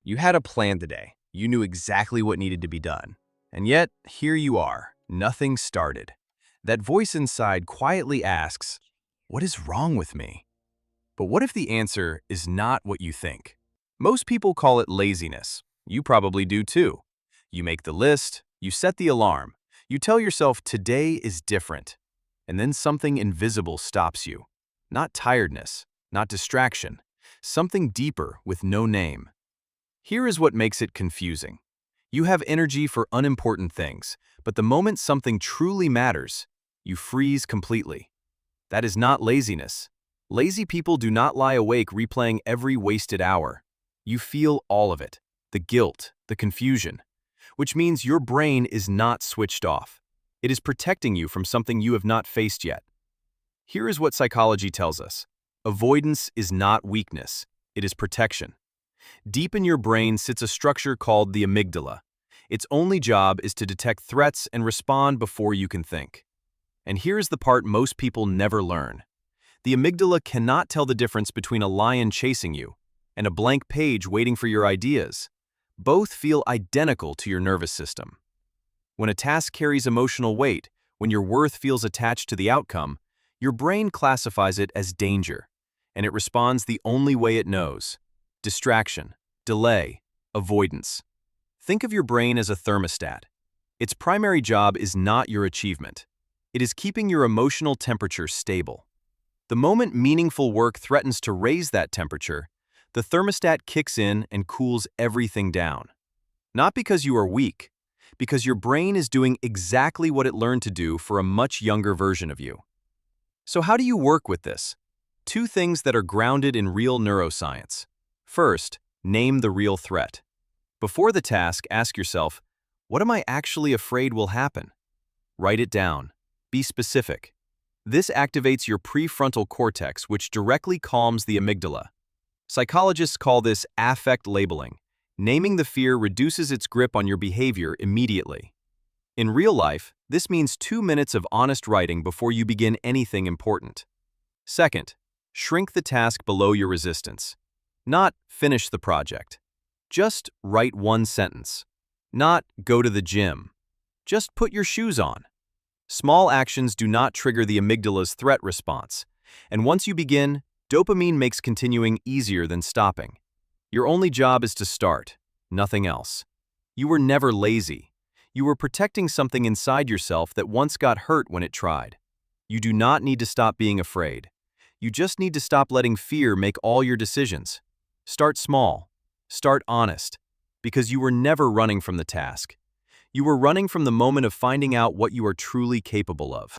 You had a plan today. You knew exactly what needed to be done. And yet, here you are. Nothing started. That voice inside quietly asks, what is wrong with me? But what if the answer is not what you think? Most people call it laziness. You probably do too. You make the list, you set the alarm, you tell yourself today is different. And then something invisible stops you. Not tiredness, not distraction, something deeper with no name. Here is what makes it confusing. You have energy for unimportant things, but the moment something truly matters, you freeze completely. That is not laziness. Lazy people do not lie awake replaying every wasted hour. You feel all of it, the guilt, the confusion, which means your brain is not switched off. It is protecting you from something you have not faced yet. Here is what psychology tells us. Avoidance is not weakness, it is protection. Deep in your brain sits a structure called the amygdala. Its only job is to detect threats and respond before you can think. And here's the part most people never learn. The amygdala cannot tell the difference between a lion chasing you and a blank page waiting for your ideas. Both feel identical to your nervous system. When a task carries emotional weight, when your worth feels attached to the outcome, your brain classifies it as danger, and it responds the only way it knows. Distraction, delay, avoidance. Think of your brain as a thermostat. Its primary job is not your achievement. It is keeping your emotional temperature stable. The moment meaningful work threatens to raise that temperature, the thermostat kicks in and cools everything down. Not because you are weak, because your brain is doing exactly what it learned to do for a much younger version of you. So how do you work with this? Two things that are grounded in real neuroscience. First, name the real threat. Before the task, ask yourself, what am I actually afraid will happen? Write it down. Be specific. This activates your prefrontal cortex, which directly calms the amygdala. Psychologists call this affect labeling. Naming the fear reduces its grip on your behavior immediately. In real life, this means 2 minutes of honest writing before you begin anything important. Second, shrink the task below your resistance. Not finish the project. Just write one sentence. Not go to the gym. Just put your shoes on. Small actions do not trigger the amygdala's threat response, and once you begin, dopamine makes continuing easier than stopping. Your only job is to start, nothing else. You were never lazy. You were protecting something inside yourself that once got hurt when it tried. You do not need to stop being afraid. You just need to stop letting fear make all your decisions. Start small. Start honest. Because you were never running from the task. You were running from the moment of finding out what you are truly capable of.